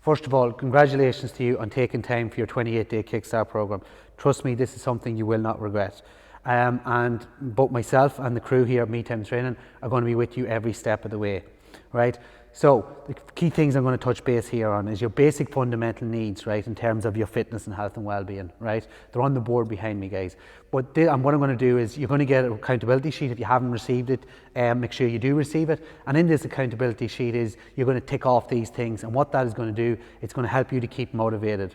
First of all, congratulations to you on taking time for your 28-day Kickstart program. Trust me, this is something you will not regret. And both myself and the crew here at Me Time Training are going to be with you every step of the way, right? So the key things I'm going to touch base here on is your basic fundamental needs, right, in terms of your fitness and health and well-being, right? They're on the board behind me, guys. And what I'm going to do is you're going to get an accountability sheet. If you haven't received it, make sure you do receive it. And in this accountability sheet is you're going to tick off these things. And what that is going to do, it's going to help you to keep motivated.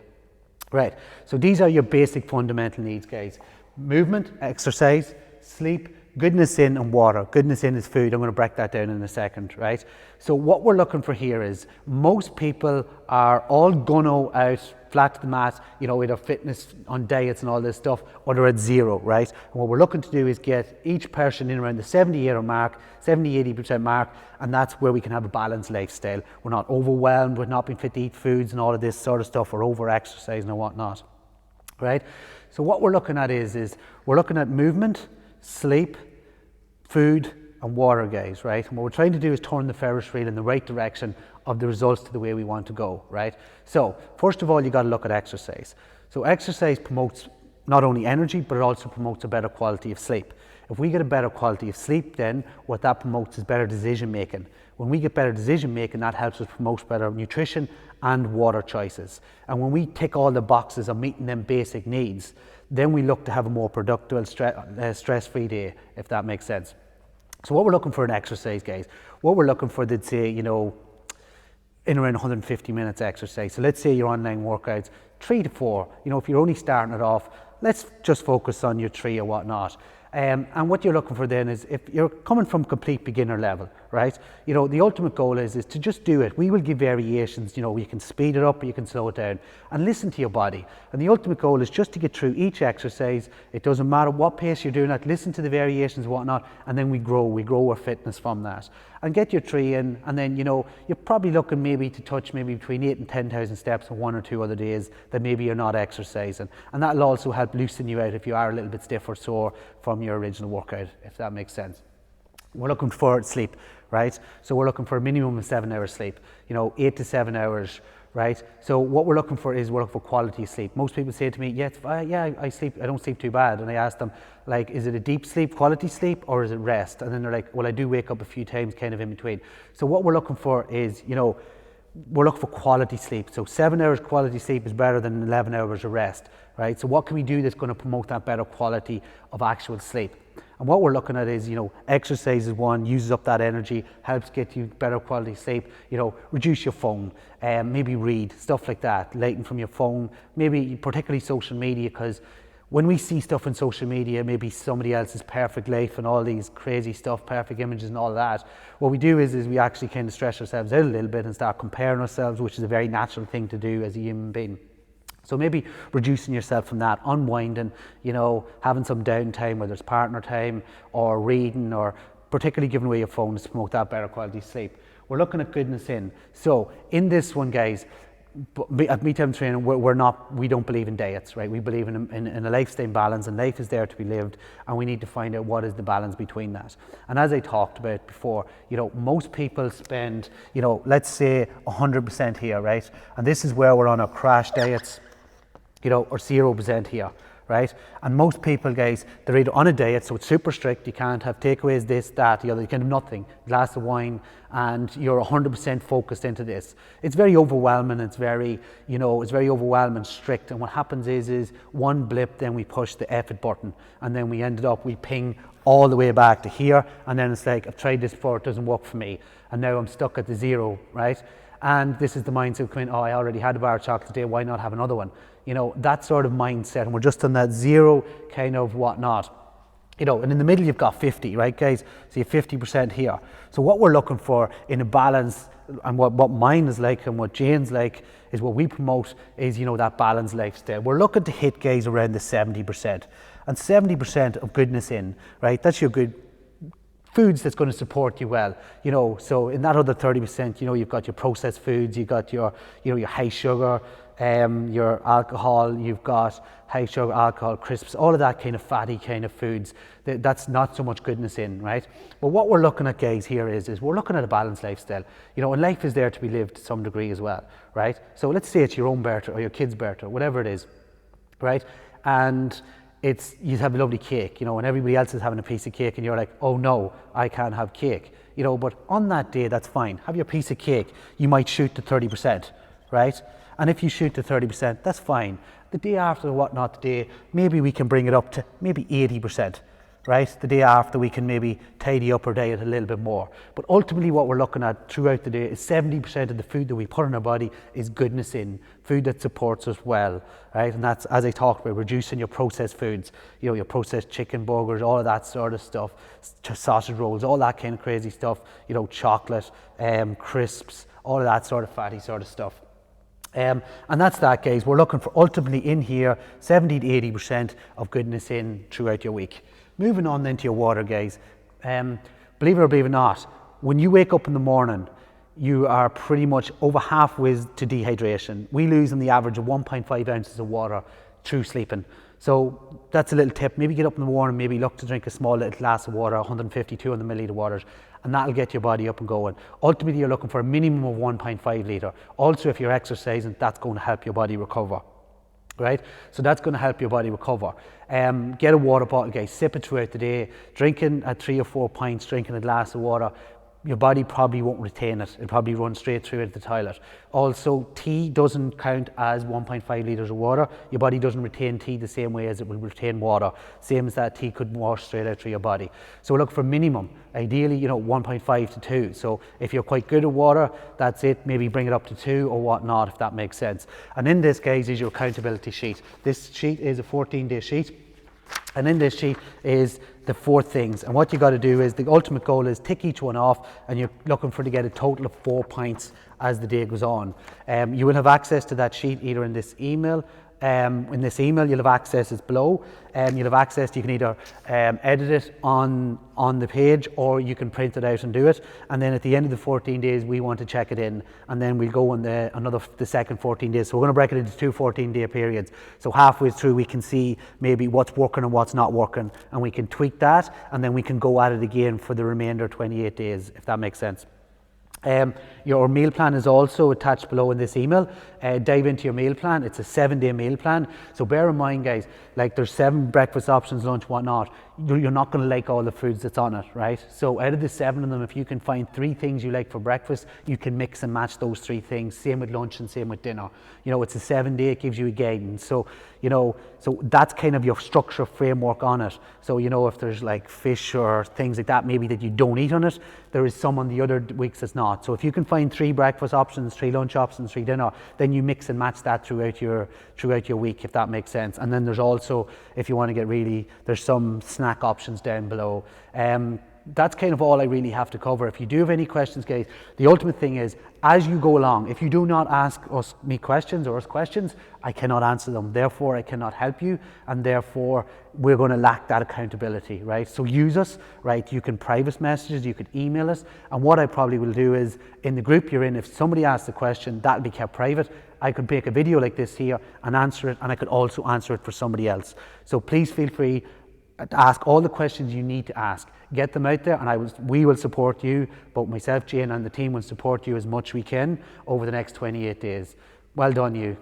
Right, so these are your basic fundamental needs, guys. Movement, exercise, sleep, goodness in, and water. Goodness in is food. I'm going to break that down in a second, right? So what we're looking for here is most people are all gunno out, flat to the mat, you know, with their fitness on diets and all this stuff, or they're at zero, right? And what we're looking to do is get each person in around the 70-80 mark, 70-80% mark, and that's where we can have a balanced lifestyle. We're not overwhelmed with not being fit to eat foods and all of this sort of stuff, or over-exercising and whatnot, right? So what we're looking at is we're looking at movement, sleep, food and water, guys, right? And what we're trying to do is turn the Ferris wheel in the right direction of the results to the way we want to go, right? So first of all, you got to look at exercise. So exercise promotes not only energy, but it also promotes a better quality of sleep. If we get a better quality of sleep, then what that promotes is better decision making. When we get better decision making, that helps us promote better nutrition and water choices. And when we tick all the boxes of meeting them basic needs, then we look to have a more productive, stress-free day, if that makes sense. So what we're looking for in exercise, guys, what we're looking for, they'd say, you know, in around 150 minutes exercise. So let's say your online workouts, 3 to 4. You know, if you're only starting it off, let's just focus on your 3 or whatnot. And what you're looking for then is, if you're coming from complete beginner level, right? You know, the ultimate goal is to just do it. We will give variations, you know, you can speed it up or you can slow it down, and listen to your body. And the ultimate goal is just to get through each exercise. It doesn't matter what pace you're doing at, listen to the variations and whatnot, and then we grow our fitness from that. And get your 3 in, and then, you know, you're probably looking maybe to touch maybe between 8 and 10,000 steps on 1 or 2 other days that maybe you're not exercising. And that'll also help loosen you out if you are a little bit stiff or sore from your original workout, if that makes sense. We're looking for sleep, right? So we're looking for a minimum of 7 hours sleep, you know, 8 to 7 hours, right? So what we're looking for is we're looking for quality sleep. Most people say to me, I sleep, I don't sleep too bad. And I ask them, like, is it a deep sleep, quality sleep, or is it rest? And then they're like, well, I do wake up a few times kind of in between. So what we're looking for is, you know, we're looking for quality sleep. So 7 hours quality sleep is better than 11 hours of rest, right? So what can we do that's going to promote that better quality of actual sleep? And what we're looking at is, you know, exercise is one, uses up that energy, helps get you better quality sleep, you know, reduce your phone, maybe read, stuff like that, lighten from your phone, maybe particularly social media, because when we see stuff on social media, maybe somebody else's perfect life and all these crazy stuff, perfect images and all that, what we do is we actually kind of stress ourselves out a little bit and start comparing ourselves, which is a very natural thing to do as a human being. So maybe reducing yourself from that, unwinding, you know, having some downtime, whether it's partner time or reading, or particularly giving away your phone to promote that better quality sleep. We're looking at goodness in. So in this one, guys, at Me Time Training, we don't believe in diets, right? We believe in a lifestyle balance, and life is there to be lived, and we need to find out what is the balance between that. And as I talked about before, you know, most people spend, you know, let's say 100% here, right? And this is where we're on our crash diets, you know, or 0% here, right? And most people, guys, they're either on a diet, so it's super strict, you can't have takeaways, this, that, the other, you can have nothing, glass of wine, and you're 100% focused into this. It's very overwhelming, it's very, you know, it's very overwhelming, strict, and what happens is one blip, then we push the effort button, and then we ping all the way back to here, and then it's like, I've tried this before, it doesn't work for me, and now I'm stuck at the 0, right? And this is the mindset coming, oh, I already had a bar of chocolate today, why not have another one? You know, that sort of mindset, and we're just on that 0 kind of whatnot. You know, and in the middle you've got 50, right, guys? So you have 50% here. So what we're looking for in a balance, and what mine is like and what Jane's like, is what we promote is, you know, that balanced lifestyle. We're looking to hit, guys, around the 70%. And 70% of goodness in, right? That's your good foods that's going to support you well, you know. So in that other 30%, you know, you've got your processed foods, you've got your, you know, your high sugar, your alcohol, you've got high sugar alcohol, crisps, all of that kind of fatty kind of foods. That's not so much goodness in, right? But what we're looking at, guys, here is we're looking at a balanced lifestyle. You know, and life is there to be lived to some degree as well, right? So let's say it's your own birthday or your kid's birthday, whatever it is, right? And you have a lovely cake, you know, and everybody else is having a piece of cake and you're like, oh no, I can't have cake. You know, but on that day, that's fine. Have your piece of cake. You might shoot to 30%, right? And if you shoot to 30%, that's fine. The day after or whatnot, maybe we can bring it up to maybe 80%, right? The day after we can maybe tidy up our diet a little bit more. But ultimately what we're looking at throughout the day is 70% of the food that we put in our body is goodness in, food that supports us well, right? And that's, as I talked about, reducing your processed foods, you know, your processed chicken, burgers, all of that sort of stuff, sausage rolls, all that kind of crazy stuff, you know, chocolate, crisps, all of that sort of fatty sort of stuff. And that's that, guys. We're looking for ultimately in here 70 to 80% of goodness in throughout your week. Moving on then to your water, guys. Believe it or believe it not, when you wake up in the morning, you are pretty much over halfway to dehydration. We lose on the average of 1.5 ounces of water through sleeping. So that's a little tip. Maybe get up in the morning, maybe look to drink a small little glass of water, 150, 200 milliliter waters, and that'll get your body up and going. Ultimately, you're looking for a minimum of 1.5 litre. Also, if you're exercising, that's going to help your body recover, right? So that's going to help your body recover. Get a water bottle, guys, sip it throughout the day. Drinking at 3 or 4 pints, drinking a glass of water, your body probably won't retain it. It'll probably run straight through it at the toilet. Also, tea doesn't count as 1.5 litres of water. Your body doesn't retain tea the same way as it will retain water. Same as that tea could wash straight out through your body. So look for minimum, ideally, you know, 1.5 to 2. So if you're quite good at water, that's it. Maybe bring it up to 2 or whatnot, if that makes sense. And in this, guys, is your accountability sheet. This sheet is a 14-day sheet. And in this sheet is the 4 things, and what you got to do is the ultimate goal is tick each one off, and you're looking for to get a total of 4 pints as the day goes on. You will have access to that sheet either in this email. In this email, you'll have access, it's below. You'll have access, you can either edit it on the page, or you can print it out and do it. And then at the end of the 14 days, we want to check it in, and then we'll go on the second 14 days. So we're going to break it into 2 14-day periods. So halfway through, we can see maybe what's working and what's not working, and we can tweak that, and then we can go at it again for the remainder 28 days, if that makes sense. Your meal plan is also attached below in this email. Dive into your meal plan. It's a 7-day meal plan. So bear in mind, guys, like there's 7 breakfast options, lunch, whatnot. You're not going to like all the foods that's on it, right? So out of the 7 of them, if you can find 3 things you like for breakfast, you can mix and match those 3 things. Same with lunch and same with dinner. You know, it's a 7-day, it gives you a guidance. So, you know, so that's kind of your structure framework on it. So, you know, if there's like fish or things like that, maybe that you don't eat on it, there is some on the other weeks that's not. So if you can find 3 breakfast options, 3 lunch options, 3 dinner, then you mix and match that throughout your week, if that makes sense. And then there's also, if you want to get really, there's some snack options down below. That's kind of all I really have to cover. If you do have any questions, guys, the ultimate thing is, as you go along, if you do not ask me questions or us questions, I cannot answer them. Therefore, I cannot help you, and therefore, we're going to lack that accountability, right? So use us, right? You can private messages, you could email us, and what I probably will do is, in the group you're in, if somebody asks a question, that'll be kept private. I could make a video like this here and answer it, and I could also answer it for somebody else. So please feel free to ask all the questions you need to ask. Get them out there, and we will support you. Both myself, Jane, and the team will support you as much we can over the next 28 days. Well done, you.